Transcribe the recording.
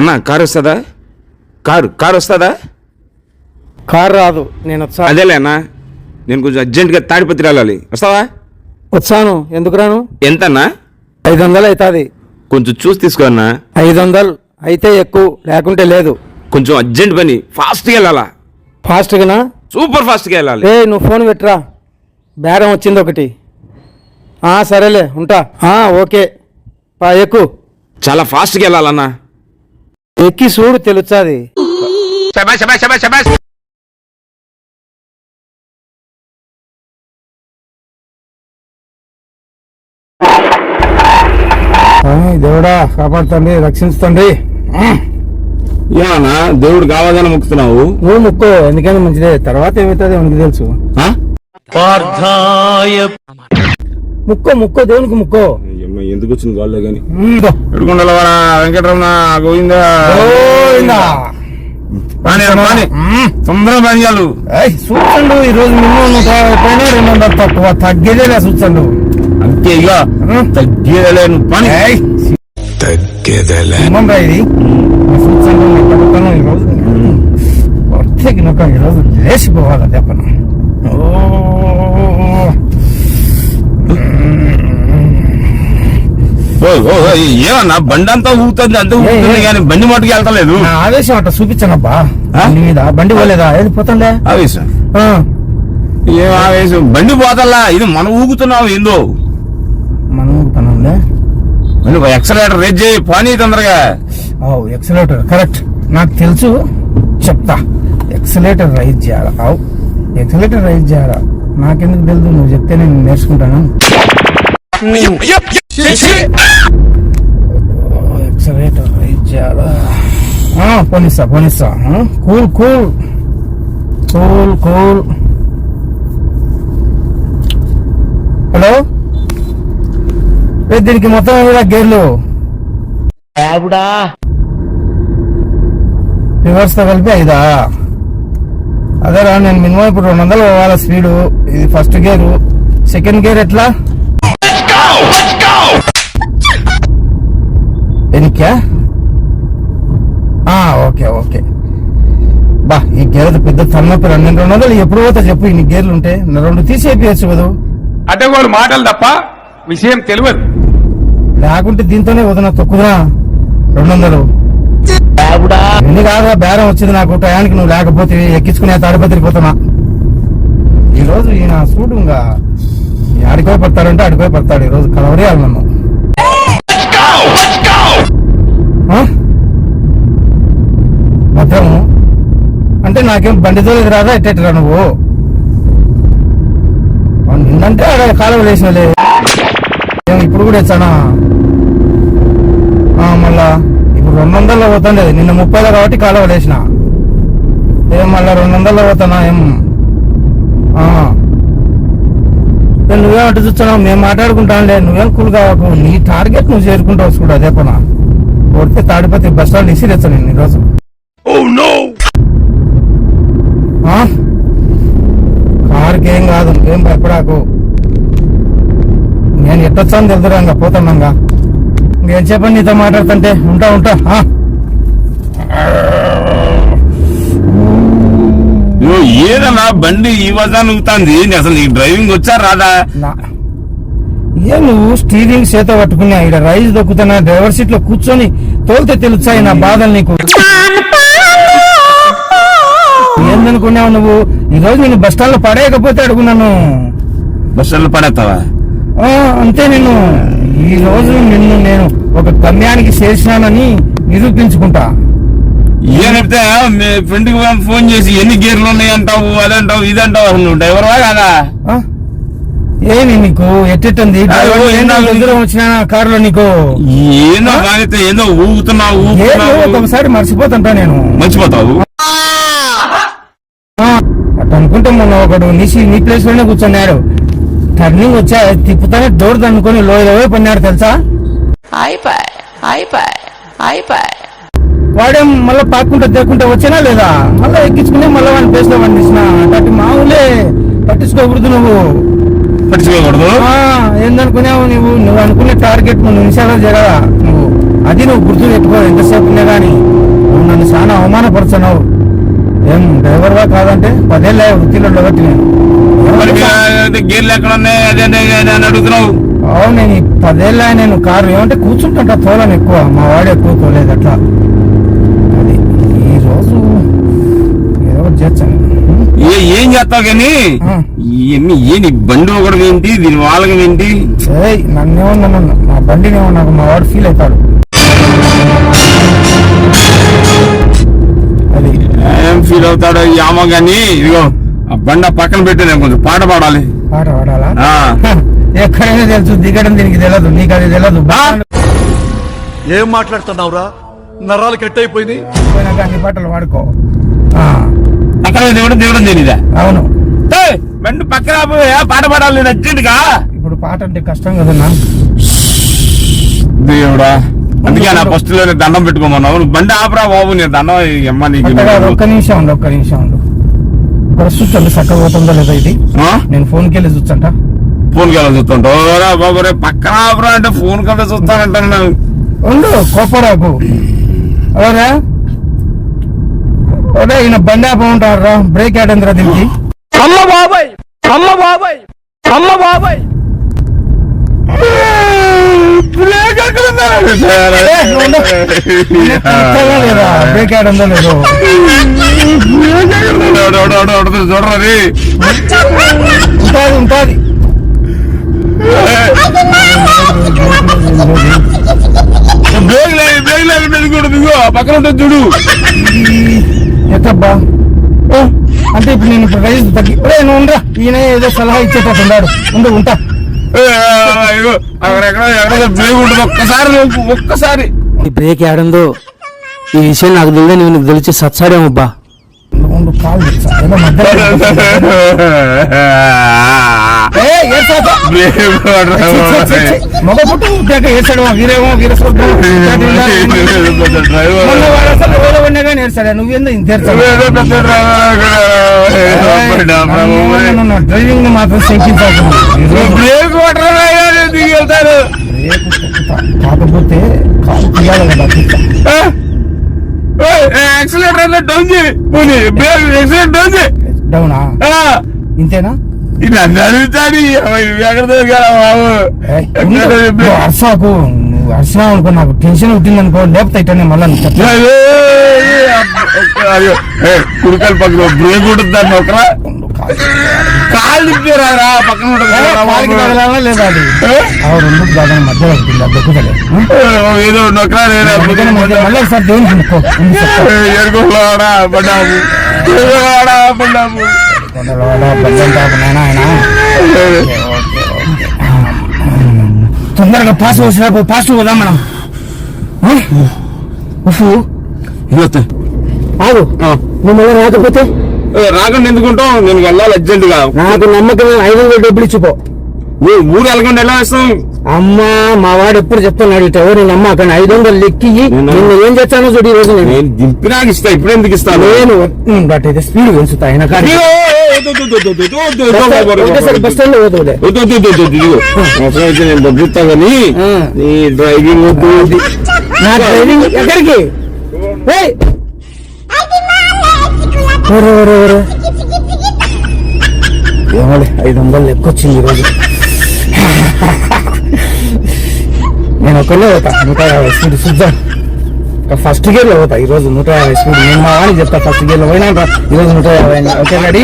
అన్నా కారు వస్తుందా? కారు వస్తుందా? కారు రాదు, నేను వచ్చా. అదేలే అన్నా, నేను కొంచెం అర్జెంటుగా తాడిపత్రి వెళ్ళాలి, వస్తావా? వచ్చాను, ఎందుకు రాను? ఎంతన్నా? 500 అవుతుంది. కొంచెం చూసి తీసుకో అన్నా. 500 అయితే ఎక్కువ, లేకుంటే లేదు. కొంచెం అర్జెంట్ పని, ఫాస్ట్గా వెళ్ళాలా? ఫాస్ట్గానా? సూపర్ ఫాస్ట్గా వెళ్ళాలి. నువ్వు ఫోన్ పెట్టరా, బేరం వచ్చింది ఒకటి. సరేలే ఉంటా. ఓకే ఎక్కువ. చాలా ఫాస్ట్గా వెళ్ళాలన్నా. ఎక్కి చూడు తెలుస్తుంది. దేవుడా కాపాడుతండి, రక్షించుతండి. ఏమన్నా దేవుడు కావాలని మొక్కుతున్నావు? నువ్వు ముక్కో, ఎందుకైనా మంచిదే. తర్వాత ఏమవుతుంది మనకి తెలుసు. ముక్కో దేవునికి ముక్కో. ఎందుకు వచ్చింది గాల్లో గాని. ఎడుకొండలవాడా వెంకటరమణ గోవిందా. తొందరగా పనిచేయాలి. చూచండు ఈరోజు మినిమం 200 తక్కువ, తగ్గేదేలే. చూచండు అంతే, ఇక తగ్గేదేలే. పని తగ్గేదేలే ఇది. చూచండు ఈరోజు ఈరోజు లేచిపోవాలి చెప్పను. ఏమన్నా బండి అంతా ఊగుతుంది, అంతా ఊగుతుంది కానీ బండి మట్టుకు వెళ్తలేదు. ఆవేశం అట్ట చూపించానబ్బా. మీద బండి పోలేదా? ఏది పోతుండే ఆవేశం? ఏం ఆవేశం? బండి పోతల్లా, ఇది మనం ఊగుతున్నావు. ఏందో మనం ఊగుతున్నాంలే. ఎక్సలేటర్ రేజ్ చేయి, పని తొందరగా. ఎక్సలేటర్ కరెక్ట్, నాకు తెలుసు, చెప్తా. ఎక్సలేటర్ రైజ్ చేయాలా? ఎక్సలేటర్ రైజ్ చేయాలా? నాకెందుకు తెలుసు, నువ్వు చెప్తే నేను నేర్చుకుంటాను. ఎక్సలేటర్ రైజ్ చేయాలా? పోనిస్తా. Cool cool cool cool. Hello, దీనికి మొత్తం గేర్లు రివర్స్ తో కలిపి 5. అదేరా, నేను మినిమం ఇప్పుడు 200 పోవాల స్పీడు. ఇది ఫస్ట్ గేరు. సెకండ్ గేర్ ఎట్లా? ఎనికా? ఓకే. బా, ఈ గేర్ పెద్ద తన్నొప్పి. 200 ఎప్పుడు పోతా చెప్పు? ఇన్ని గేర్లు ఉంటే 2 తీసేయచ్చు కదా. అడ్డగోలు మాటలు తప్ప విషయం తెలియదు. లేకుంటే దీంతోనే వదన తొక్కుదా 200. ఎన్ని కాదురా, బేరం వచ్చింది నాకు. టయానికి నువ్వు లేకపోతే ఎక్కించుకునే తాడిపత్రికి పోతున్నా. ఈరోజు ఈయన చూడు, ఇంకా అడిపోయి పడతాడంటే అడిపోయి పడతాడు. ఈరోజు కలవరేయాలి నన్ను. భద్రము అంటే నాకేం బండితో రాదా? ఎట్టెట్టరా నువ్వు? నిన్నంటే కాలం వేసినలే. ఇప్పుడు కూడా ఇచ్చానా? మళ్ళా ఇప్పుడు 200 పోతాండేది. నిన్న 30 కాబట్టి కాలువ వేసిన. మళ్ళా 200 పోతానా? నువ్వేమంటే చూస్తున్నావు? మేము మాట్లాడుకుంటానులే, నువ్వేం కూల్ కావకు. నీ టార్గెట్ నువ్వు చేరుకుంటావు చూడు. అదే పనా కొడితే తాడిపత్రి బస్ స్టాండ్ ఇసిరేస్తాను నేను ఈరోజు. కారుకి ఏం కాదు, నువ్వేం భయపడాకు. నేను ఎట్టొచ్చాను తెలుదురా, ఇంకా పోతానంగా. ఇంకేం చెప్పండి నీతో మాట్లాడుతుంటే. ఉంటా. ఏదన్నా బండి ఈ వజాన్ ఊగుతుంది. అసలు నీకు డ్రైవింగ్ వచ్చా రాదా? నువ్వు స్టీరింగ్ చేత పట్టుకున్నా, ఇక్కడ రైజ్ దొక్కుతున్నా. డ్రైవర్ సీట్ లో కూర్చొని తోలితే తెలుస్తాయి నా బాధలు నీకు. ఏందనుకున్నావు నువ్వు? ఈరోజు నేను బస్ స్టాండ్ లో పడేయకపోతే అడుగున్నాను. బస్ స్టాండ్ లో పడేస్తావా? అంతే. ఈ రోజు నేను ఒక గమ్యానికి చేసినానని నిరూపించుకుంటా. చెప్తే మీ ఫ్రెండ్ కి ఫోన్ చేసి ఎన్ని గేర్లు ఉన్నాయి అంటావు, అదంటావు, ఇదంటావు. నువ్వు డ్రైవర్వా కాదా? ఏమి నీకు ఎట్టెట్టుంది? వచ్చిన కారులో నీకు ఏదో ఊగుతున్నావు. ఒకసారి మర్చిపోతుంటా నేను. మర్చిపోతావు అట్లా అనుకుంటే మొన్న ఒకడు నీ ప్లేస్ లోనే కూర్చున్నాడు. టర్నింగ్ వచ్చా తిప్పుతానే డోర్ దన్నుకొని లోయలో పడినాడు తెలుసా? వాడేం మళ్ళీ పాక్కుంటా దేక్కుంటా వచ్చినా లేదా? మళ్ళీ ఎక్కించుకునే మళ్ళీ వాడిని ప్లేస్ లో పండిస్తున్న. అటు మామూలే, పట్టించుకోకూడదు నువ్వు. పట్టించుకోకూడదు ఏందనుకున్నావు నువ్వు? అనుకునే టార్గెట్ నువ్వు నిమిషాలు జరగదా నువ్వు? అది నువ్వు గుర్తు పెట్టుకో. ఎంతసేపు ఉన్నా కానీ నువ్వు నన్ను చాలా అవమానపరుచున్నావు. ఏం డ్రైవర్గా కాదంటే 10 ఏళ్ళ వృత్తిలో ఉండబట్టి నేను. మరి గేర్లు ఎక్కడ ఉన్నాయి అదే అని అడుగుతున్నావు. అవును, నేను 10 ఏళ్ళ నేను కారు ఏమంటే కూర్చుంటా తోలను ఎక్కువ, మా వాడు ఎక్కువ తోలేదు అట్లా. అది ఈరోజు ఏదో ఒకటి చేస్తాను. ఏం చేస్తావు కానీ ఇవన్నీ ఏంటి బండి ఒకటి ఏంటి దీని వాళ్ళకి ఏంటి? నన్నేమన్నా నా బండినేమో నాకు మా వాడు ఫీల్ అవుతాడు. అది ఏం ఫీల్ అవుతాడో ఏమో గాని ఇదిగో ఆ బండి పక్కన పెట్టి నేను కొంచెం పాట పాడాలి. పాట పాడాలా? ఎక్కడైనా తెలుసు, దిగడం దీనికి తెలియదు, నీకు అది తెలియదు. ఏం మాట్లాడుతున్నావురా? నరాలు కట్ అయిపోయింది. పోయినాక అన్ని పాటలు పాడుకో. అక్కడ దిగడం తెలీదా? అవును, బండి పక్కన పాట పాడాలి నేను అర్జెంట్గా. ఇప్పుడు పాట అంటే కష్టం కదన్నా. దేవుడా, అందుకే నా ఫస్ట్ లోనే దండం పెట్టుకోమన్నావు. బండి ఆపరా బాబు, నేను దండం అమ్మ నీకు. ఒక్క నిమిషం ఉండు. చూచండి చక్కగా పోతుందో లేదా ఇది. నేను ఫోన్కి వెళ్ళి చూచంట. ఫోన్కి వెళ్ళి చూస్తుంటావు బాబు. రే పక్కన ఆపరా అంటే ఫోన్ కల్లా చూస్తానంటాను. ఉండు, కోపరాకు. అదే ఈయన బండి ఆపమంటారా? బ్రేక్ ఆడందిరా దీనికి. అమ్మ బాబాయ్ లేదా బ్రేక్ ఆడందో లేదు. చూడరా ఉంటాది బ్రేక్ లేదు పక్కన ఉంటుంది చూడు. ఎక్కబ్బా అంటే ఇప్పుడు నేను ఇప్పుడు రైస్ తగ్గి నువ్వు ఉండరా. ఈయన ఏదో సలహా ఇచ్చేటట్టున్నాడు. ఉంటా. బ్రేక్ ఉంటుంది ఒక్కసారి. ఈ బ్రేక్ ఏడందో ఈ విషయం నాకు తెలియదు. నీకు తెలిసి సత్సాడేమబ్బా. కాలు ఏదో మధ్యలో మగ పుట్టు ఏడ్చాడు. వీరేమో వీరస్వాడిగా నేర్చాడా? నువ్వేందో ఇంత డ్రైవింగ్ మాత్రం శంకించాల్సింది. కాకపోతే కాలు తీయాలి కదా. డౌనా? ఇంతేనా? అర్సాకు నువ్వు అర్సా అనుకో, నాకు టెన్షన్ పుట్టింది అనుకో, లేకపోతే ఇట్లా మళ్ళా కుడికాయలు పక్కన బ్రేక్ ఉంటుంది. దాన్ని ఒకరా కాళ్ళు ఇప్పారా పక్కన లేదా? అది రెండు దాని మధ్యలో దొక్కుతలే. ఏదో మళ్ళీ ఒకసారి దేవునికి ముక్కో. తొందరగా పాస్ వచ్చినప్పుడు పాస్ పోదాం మనం. ఆగు, నువ్వు మళ్ళీ రాకపోతే రాకుండా ఎందుకుంటావు? నేను వెళ్ళాలి అర్జెంట్ గా. నాకు నమ్మకం 500 డబ్బులు ఇచ్చిపో. ఊరు వెళ్ళకుండా ఎలా వేస్తాం? అమ్మా మా వాడు ఎప్పుడు చెప్తున్నాడు ఇటు ఎవరు నమ్మ అక్కడ 500 లెక్కి నిన్ను ఏం చేస్తానో చూడు. ఈ రోజు నేను దింపినాక ఇస్తా, ఇప్పుడు ఎందుకు ఇస్తాను? నేను బట్ అయితే స్పీడ్ పెంచుతా. ఆయన బస్ స్టాండ్ లో పోతుండే నేను డబ్బుతా కానీ నీ డ్రైవింగ్ నా డ్రైవింగ్ ఎక్కడికి? 500 లెక్కొచ్చింది ఈరోజు. నేను ఒక్కనే పోతా 150 స్పీడ్ చూద్దాం. ఫస్ట్ గేర్ లో పోతా ఈరోజు 150 స్పీడ్. నేను మా వాడికి చెప్తా ఫస్ట్ గేర్ లో పోయినా ఈరోజు 150. Okay ready?